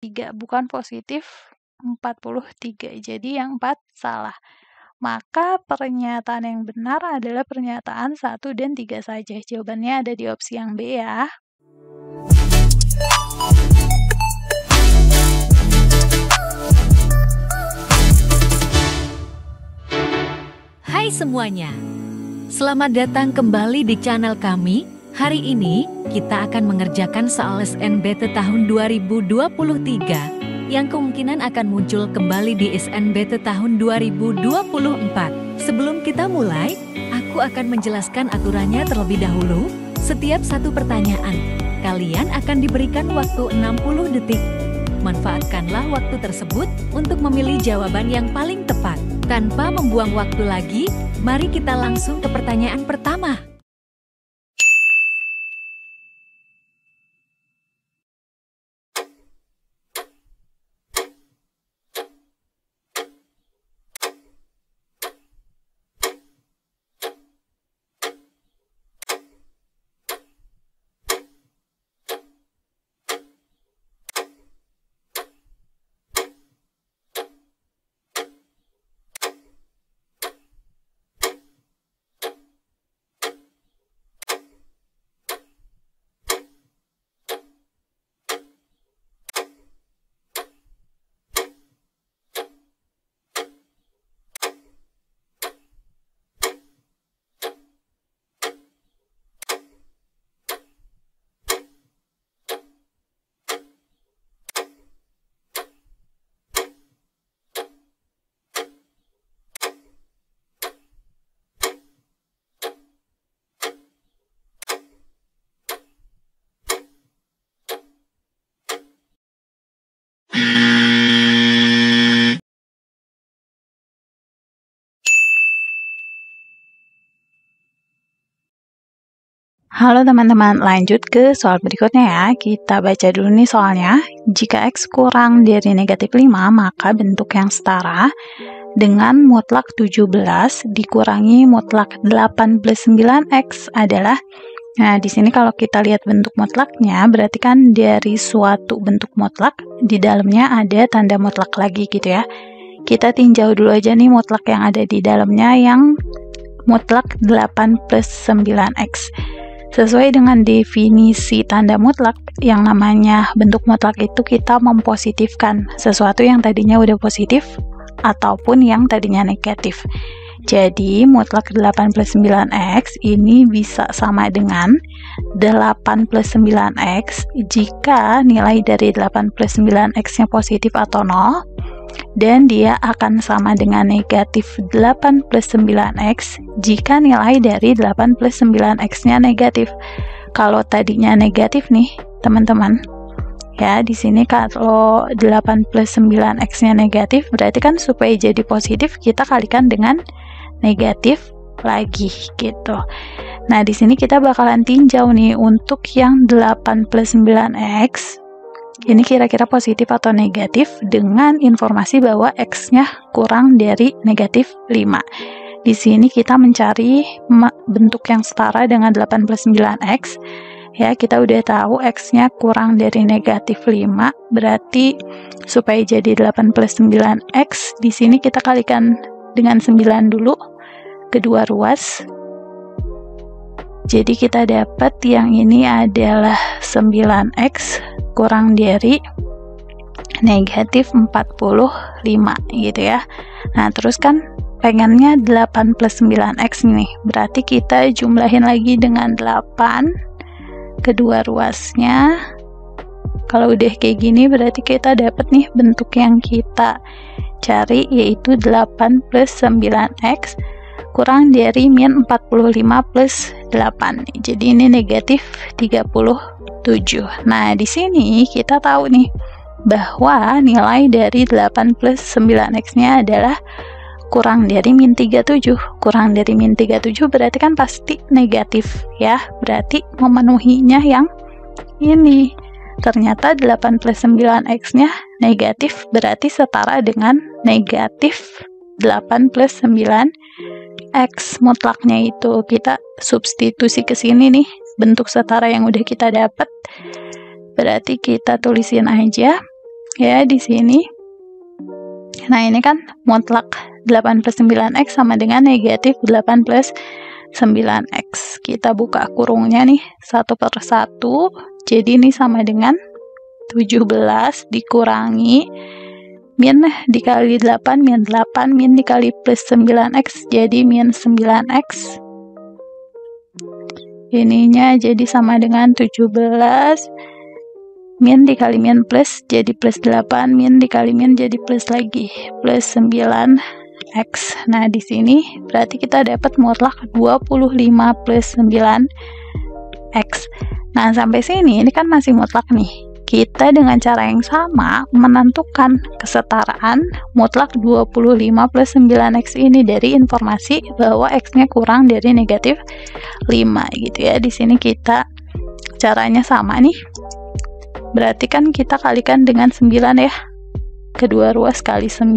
3, bukan positif 43. Jadi yang 4 salah. Maka pernyataan yang benar adalah pernyataan 1 dan 3 saja. Jawabannya ada di opsi yang B ya. Hai semuanya, selamat datang kembali di channel kami. Hari ini kita akan mengerjakan soal SNBT tahun 2023 yang kemungkinan akan muncul kembali di SNBT tahun 2024. Sebelum kita mulai, aku akan menjelaskan aturannya terlebih dahulu. Setiap satu pertanyaan, kalian akan diberikan waktu 60 detik. Manfaatkanlah waktu tersebut untuk memilih jawaban yang paling tepat. Tanpa membuang waktu lagi, mari kita langsung ke pertanyaan pertama. Halo teman-teman, lanjut ke soal berikutnya ya. Kita baca dulu nih soalnya. Jika X kurang dari negatif 5, maka bentuk yang setara dengan mutlak 17 dikurangi mutlak 8 plus 9X adalah, nah di sini kalau kita lihat bentuk mutlaknya, berarti kan dari suatu bentuk mutlak, di dalamnya ada tanda mutlak lagi gitu ya. Kita tinjau dulu aja nih mutlak yang ada di dalamnya yang mutlak 8 plus 9X. Sesuai dengan definisi tanda mutlak, yang namanya bentuk mutlak itu kita mempositifkan sesuatu yang tadinya udah positif ataupun yang tadinya negatif. Jadi mutlak 8 plus 9X ini bisa sama dengan 8 plus 9X jika nilai dari 8 plus 9X-nya positif atau 0, dan dia akan sama dengan negatif 8 plus 9X jika nilai dari 8 plus 9X-nya negatif. Kalau tadinya negatif nih, teman-teman, ya di sini kalau 8 plus 9X-nya negatif, berarti kan supaya jadi positif, kita kalikan dengan negatif lagi, gitu. Nah, di sini kita bakalan tinjau nih, untuk yang 8 plus 9X, ini kira-kira positif atau negatif dengan informasi bahwa X-nya kurang dari negatif 5. Di sini kita mencari bentuk yang setara dengan 8 plus 9X. Ya, kita udah tahu X-nya kurang dari negatif 5, berarti supaya jadi 8 plus 9X, di sini kita kalikan dengan 9 dulu, kedua ruas. Jadi kita dapat yang ini adalah 9X kurang dari negatif 45 gitu ya. Nah terus kan pengennya 8 plus 9X nih, berarti kita jumlahin lagi dengan 8 kedua ruasnya. Kalau udah kayak gini berarti kita dapat nih bentuk yang kita cari, yaitu 8 plus 9X kurang dari min 45 plus 8. Jadi ini negatif 37. Nah, di sini kita tahu nih bahwa nilai dari 8 plus 9X-nya adalah kurang dari min 37. Kurang dari min 37 berarti kan pasti negatif ya. Berarti memenuhinya yang ini. Ternyata 8 plus 9X-nya negatif, berarti setara dengan negatif 8 plus 9X mutlaknya itu. Kita substitusi ke sini nih, bentuk setara yang udah kita dapat. Berarti kita tulisin aja ya di sini. Nah, ini kan mutlak 8 plus 9x sama dengan negatif 8 plus 9x. Kita buka kurungnya nih, satu per satu. Jadi ini sama dengan 17 dikurangi min dikali 8, min 8, min dikali plus 9x, jadi min 9x. Ininya jadi sama dengan 17 min dikali min plus, jadi plus 8, min dikali min jadi plus lagi, plus 9x. Nah, di sini berarti kita dapat mutlak 25 plus 9x. Nah, sampai sini ini kan masih mutlak nih. Kita dengan cara yang sama menentukan kesetaraan mutlak 25 plus 9x ini dari informasi bahwa x-nya kurang dari negatif 5 gitu ya. Di sini kita caranya sama nih. Berarti kan kita kalikan dengan 9 ya. Kedua ruas kali 9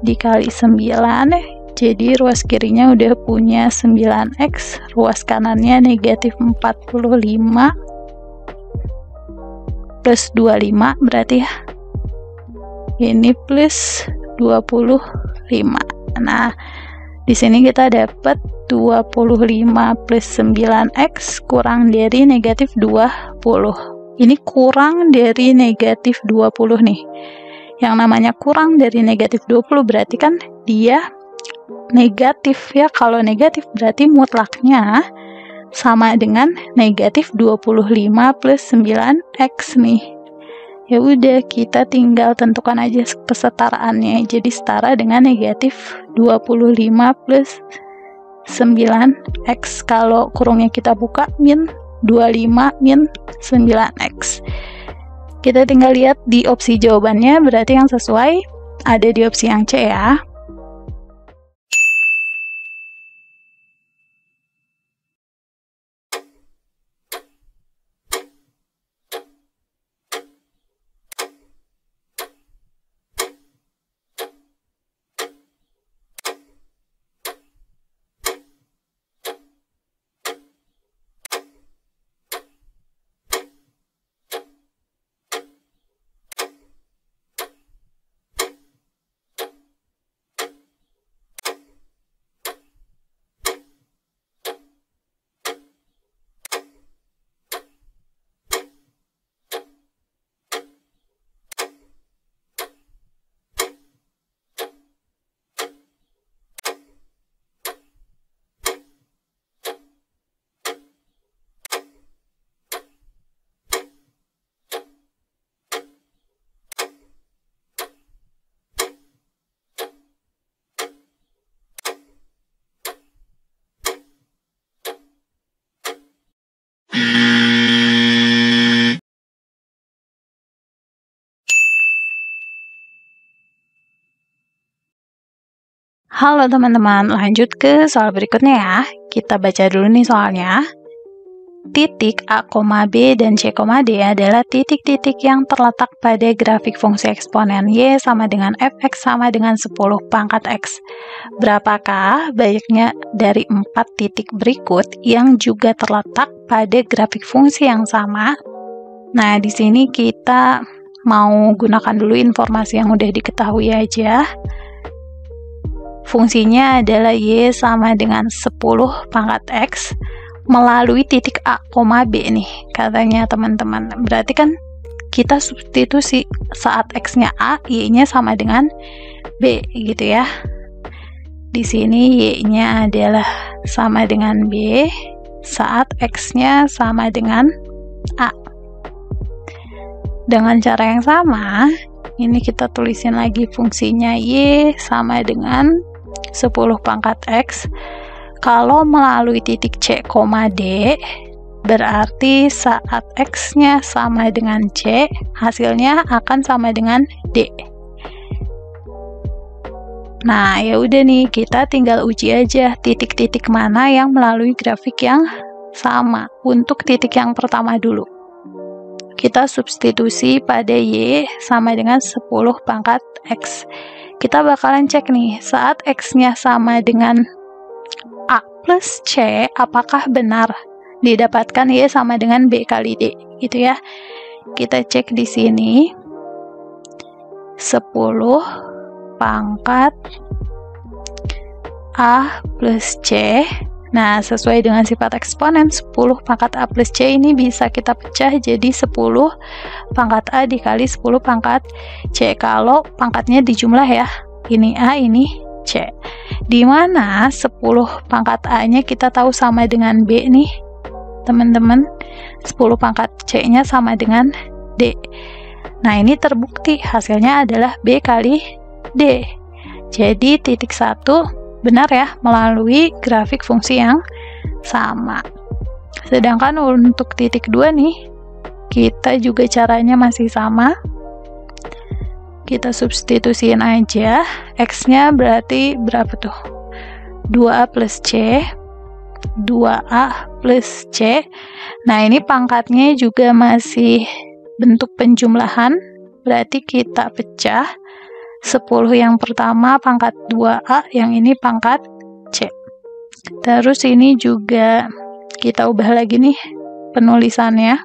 dikali 9. Jadi ruas kirinya udah punya 9x, ruas kanannya negatif 45 plus 25 berarti ya. Ini plus 25. Nah, di sini kita dapat 25 plus 9x kurang dari negatif 20. Ini kurang dari negatif 20 nih. Yang namanya kurang dari negatif 20 berarti kan dia negatif ya. Kalau negatif berarti mutlaknya sama dengan negatif 25 plus 9x nih. Ya udah, kita tinggal tentukan aja kesetaraannya. Jadi setara dengan negatif 25 plus 9x. Kalau kurungnya kita buka, min 25 min 9x. Kita tinggal lihat di opsi jawabannya, berarti yang sesuai ada di opsi yang C ya. Halo teman-teman, lanjut ke soal berikutnya ya. Kita baca dulu nih soalnya. Titik A, B, dan C, D adalah titik-titik yang terletak pada grafik fungsi eksponen Y sama dengan fx sama dengan 10 pangkat x. Berapakah banyaknya dari 4 titik berikut yang juga terletak pada grafik fungsi yang sama? Nah, di sini kita mau gunakan dulu informasi yang udah diketahui aja. Fungsinya adalah Y sama dengan 10 pangkat X melalui titik A, B nih, katanya teman-teman. Berarti kan kita substitusi saat X-nya A, Y-nya sama dengan B, gitu ya. Di sini Y-nya adalah sama dengan B, saat X-nya sama dengan A. Dengan cara yang sama, ini kita tulisin lagi fungsinya Y sama dengan 10 pangkat X. Kalau melalui titik C, D, berarti saat X-nya sama dengan C, hasilnya akan sama dengan D. Nah, ya udah nih, kita tinggal uji aja titik-titik mana yang melalui grafik yang sama. Untuk titik yang pertama dulu, kita substitusi pada Y sama dengan 10 pangkat X. Kita bakalan cek nih, saat X-nya sama dengan A plus C, apakah benar didapatkan Y sama dengan B kali D, gitu ya. Kita cek di sini, 10 pangkat A plus C. Nah, sesuai dengan sifat eksponen, 10 pangkat A plus C ini bisa kita pecah jadi 10 pangkat A dikali 10 pangkat C. Kalau pangkatnya dijumlah ya, ini A, ini C. Dimana 10 pangkat A-nya kita tahu sama dengan B nih, teman-teman. 10 pangkat C-nya sama dengan D. Nah, ini terbukti hasilnya adalah B kali D. Jadi titik 1 benar ya, melalui grafik fungsi yang sama. Sedangkan untuk titik 2 nih, kita juga caranya masih sama. Kita substitusiin aja. X-nya berarti berapa tuh? 2A plus C. 2A plus C. Nah, ini pangkatnya juga masih bentuk penjumlahan. Berarti kita pecah. 10 yang pertama pangkat 2A, yang ini pangkat C. Terus ini juga kita ubah lagi nih penulisannya.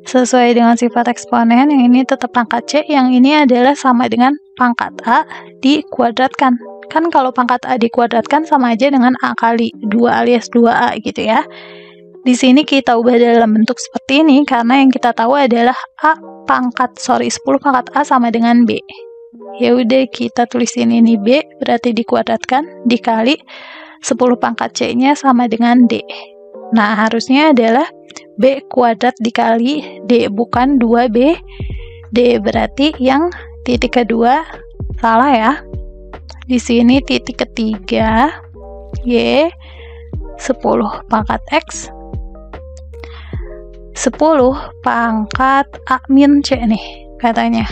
Sesuai dengan sifat eksponen, yang ini tetap pangkat C, yang ini adalah sama dengan pangkat A dikuadratkan. Kan kalau pangkat A dikuadratkan sama aja dengan A kali 2 alias 2A gitu ya. Di sini kita ubah dalam bentuk seperti ini karena yang kita tahu adalah 10 pangkat A sama dengan B. Ya udah, kita tulisin ini B berarti dikuadratkan dikali 10 pangkat C-nya sama dengan D. Nah, harusnya adalah B kuadrat dikali D, bukan 2B D. Berarti yang titik kedua salah ya. Di sini titik ketiga Y 10 pangkat X 10 pangkat A min C nih katanya.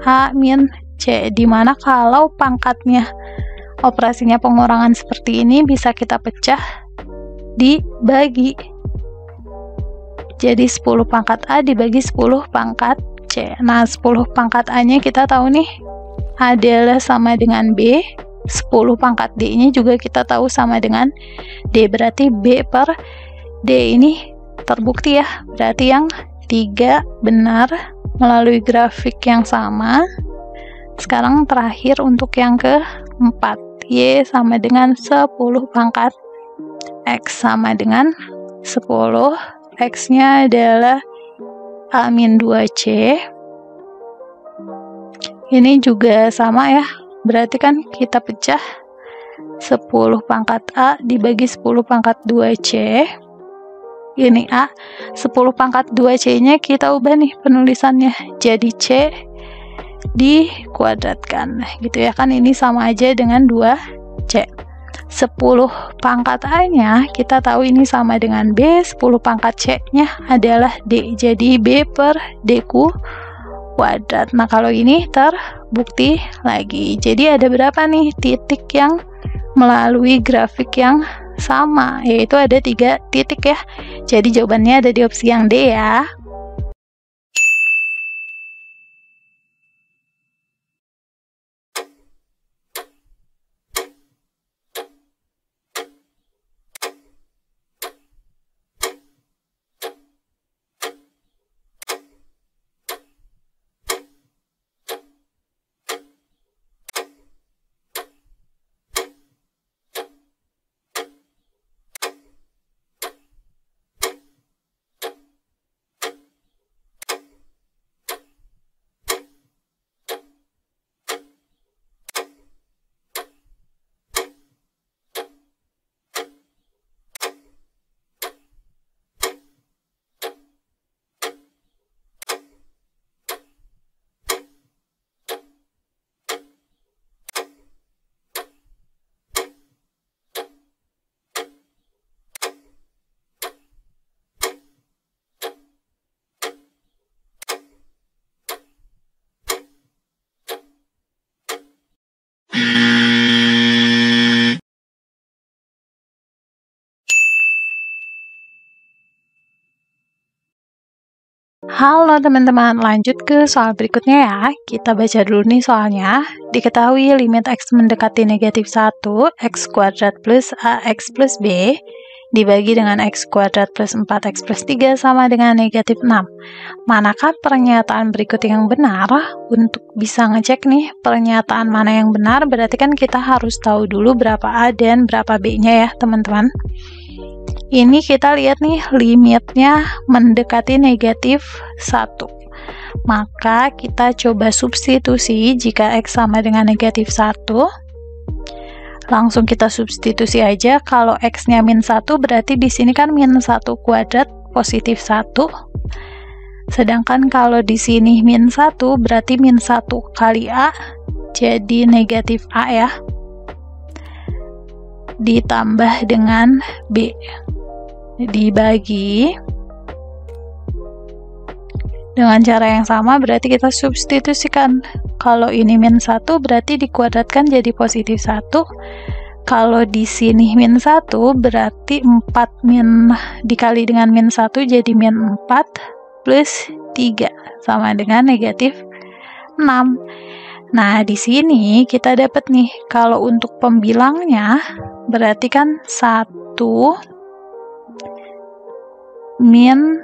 A min C, dimana kalau pangkatnya operasinya pengurangan seperti ini bisa kita pecah dibagi. Jadi 10 pangkat A dibagi 10 pangkat C. Nah, 10 pangkat A-nya kita tahu nih adalah sama dengan B. 10 pangkat D-nya juga kita tahu sama dengan D. Berarti B per D ini terbukti ya. Berarti yang 3 benar melalui grafik yang sama. Sekarang terakhir untuk yang keempat. Y sama dengan 10 pangkat X sama dengan 10. X-nya adalah A-2C. Ini juga sama ya. Berarti kan kita pecah 10 pangkat A dibagi 10 pangkat 2C. Ini A. 10 pangkat 2C-nya kita ubah nih penulisannya. Jadi C dikuadratkan. Gitu ya kan, ini sama aja dengan 2C. 10 pangkat A-nya kita tahu ini sama dengan B. 10 pangkat C-nya adalah D. Jadi B per D kuadrat. Nah, kalau ini terbukti lagi. Jadi ada berapa nih titik yang melalui grafik yang sama? Yaitu ada 3 titik ya. Jadi jawabannya ada di opsi yang D ya. Halo teman-teman, lanjut ke soal berikutnya ya. Kita baca dulu nih soalnya. Diketahui limit X mendekati negatif 1, X kuadrat plus AX plus B, dibagi dengan x kuadrat plus 4x plus 3 sama dengan negatif 6. Manakah pernyataan berikut yang benar? Untuk bisa ngecek nih pernyataan mana yang benar, berarti kan kita harus tahu dulu berapa A dan berapa B-nya ya teman-teman. Ini kita lihat nih limitnya mendekati negatif 1. Maka kita coba substitusi jika x sama dengan negatif 1. Langsung kita substitusi aja. Kalau x-nya min 1 berarti di sini kan min 1 kuadrat positif 1. Sedangkan kalau di sini min 1 berarti min 1 kali A jadi negatif A ya. Ditambah dengan B. Dibagi dengan cara yang sama berarti kita substitusikan. Kalau ini min 1 berarti dikuadratkan jadi positif 1. Kalau di sini min 1 berarti 4 min dikali dengan min 1 jadi min 4 plus 3 sama dengan negatif 6. Nah, di sini kita dapat nih kalau untuk pembilangnya berarti kan 1 min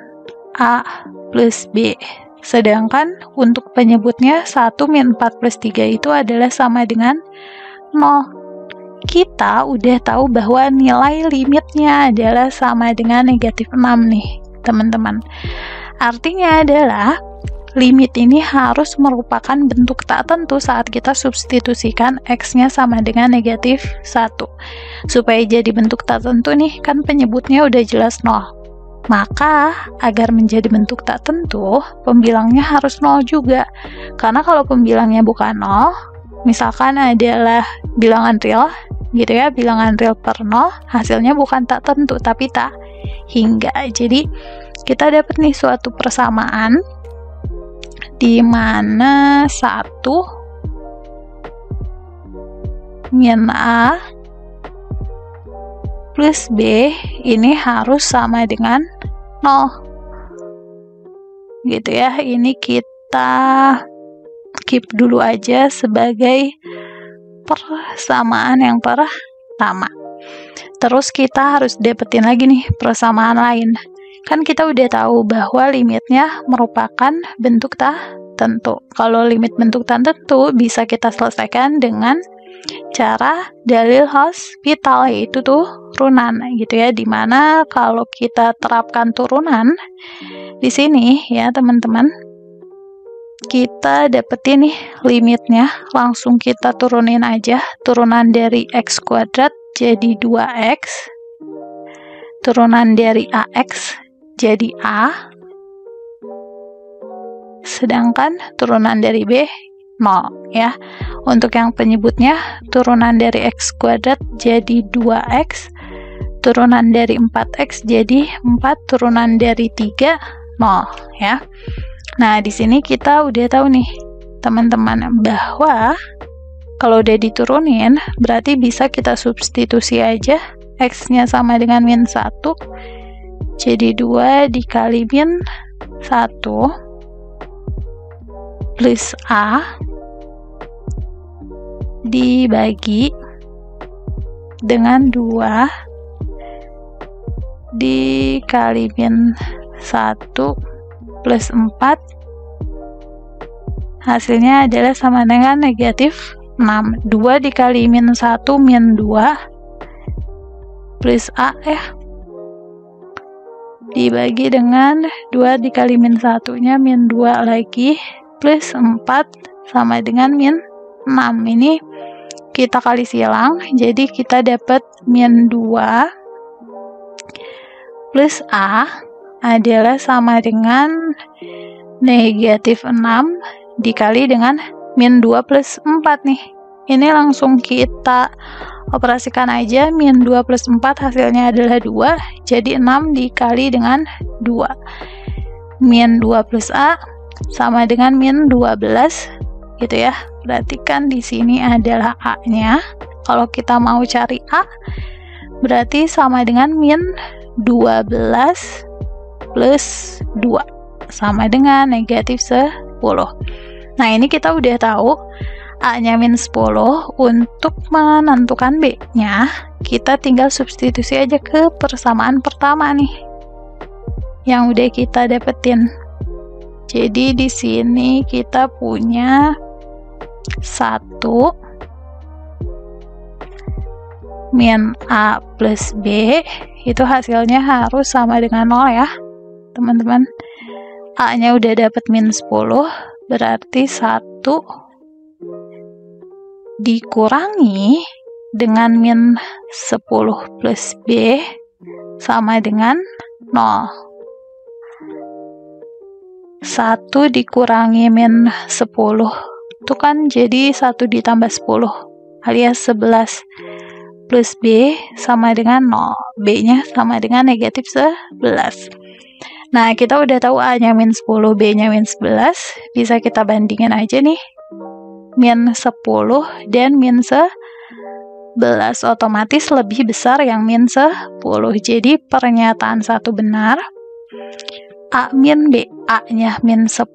A plus B. Sedangkan untuk penyebutnya 1 min 4 plus 3 itu adalah sama dengan 0. Kita udah tahu bahwa nilai limitnya adalah sama dengan negatif 6 nih, teman-teman. Artinya adalah limit ini harus merupakan bentuk tak tentu saat kita substitusikan x-nya sama dengan negatif 1. Supaya jadi bentuk tak tentu nih, kan penyebutnya udah jelas 0. Maka, agar menjadi bentuk tak tentu, pembilangnya harus 0 juga. Karena kalau pembilangnya bukan 0, misalkan adalah bilangan real, gitu ya, bilangan real per 0, hasilnya bukan tak tentu, tapi tak hingga. Jadi, kita dapat nih suatu persamaan, di mana 1 min A plus B ini harus sama dengan 0 gitu ya. Ini kita keep dulu aja sebagai persamaan yang pertama. Terus kita harus dapetin lagi nih persamaan lain. Kan kita udah tahu bahwa limitnya merupakan bentuk tak tentu. Kalau limit bentuk tak tentu bisa kita selesaikan dengan cara dalil hospital, yaitu turunan gitu ya, dimana kalau kita terapkan turunan di sini ya teman-teman, kita dapetin nih limitnya, langsung kita turunin aja. Turunan dari x kuadrat jadi 2x, turunan dari ax jadi a, sedangkan turunan dari b 0 ya. Untuk yang penyebutnya, turunan dari x kuadrat jadi 2x, turunan dari 4x jadi 4, turunan dari 3 0 ya. Nah, di sini kita udah tahu nih teman-teman bahwa kalau udah diturunin berarti bisa kita substitusi aja. X-nya sama dengan min 1, jadi 2 dikali min 1 plus A dibagi dengan 2 dikali min 1 plus 4, hasilnya adalah sama dengan negatif 6. 2 dikali min 1 min 2 plus A ya, dibagi dengan 2 dikali min 1 nya min 2 lagi plus 4 sama dengan min 6. Ini kita kali silang, jadi kita dapat min 2 plus A adalah sama dengan negatif 6 dikali dengan min 2 plus 4 nih. Ini langsung kita operasikan aja. Min 2 plus 4 hasilnya adalah 2, jadi 6 dikali dengan 2. Min 2 plus A sama dengan min 12 gitu ya. Berarti kan di sini adalah A-nya. Kalau kita mau cari A, berarti sama dengan min 12 plus 2 sama dengan negatif 10. Nah, ini kita udah tahu A-nya min 10. Untuk menentukan B-nya, kita tinggal substitusi aja ke persamaan pertama nih yang udah kita dapetin. Jadi di sini kita punya 1 min A plus B, itu hasilnya harus sama dengan 0 ya teman-teman. A nya udah dapet min 10, berarti 1 dikurangi dengan min 10 plus B sama dengan 0. 1 dikurangi min 10 itu kan jadi 1 ditambah 10 alias 11 plus B sama dengan 0. B nya sama dengan negatif 11. Nah, kita udah tahu A nya min 10, B nya min 11, bisa kita bandingin aja nih. Min 10 dan min 11 otomatis lebih besar yang min 10. Jadi pernyataan 1 benar. A min B, A nya min 10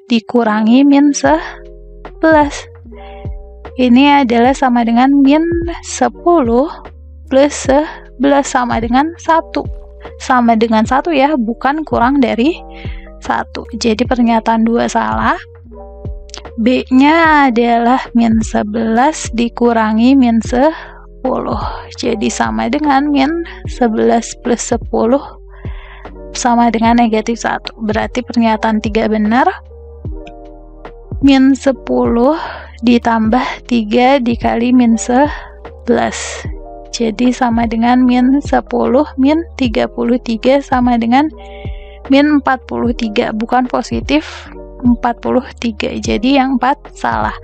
dikurangi min 11. Ini adalah sama dengan min 10 plus 11 sama dengan 1. Sama dengan 1 ya, bukan kurang dari 1. Jadi pernyataan 2 salah. B nya adalah min 11 dikurangi min 10. Jadi sama dengan min 11 plus 10 sama dengan negatif 1. Berarti pernyataan 3 benar. Min 10 ditambah 3 dikali min 11. Jadi sama dengan min 10 min 33 sama dengan min 43. Bukan positif 43. Jadi yang 4 salah.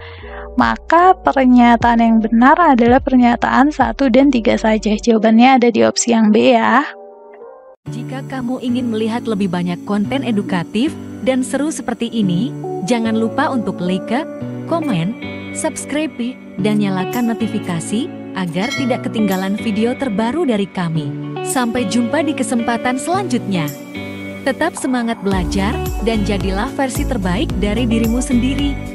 Maka pernyataan yang benar adalah pernyataan 1 dan 3 saja. Jawabannya ada di opsi yang B ya. Jika kamu ingin melihat lebih banyak konten edukatif dan seru seperti ini, jangan lupa untuk like, komen, subscribe, dan nyalakan notifikasi agar tidak ketinggalan video terbaru dari kami. Sampai jumpa di kesempatan selanjutnya. Tetap semangat belajar dan jadilah versi terbaik dari dirimu sendiri.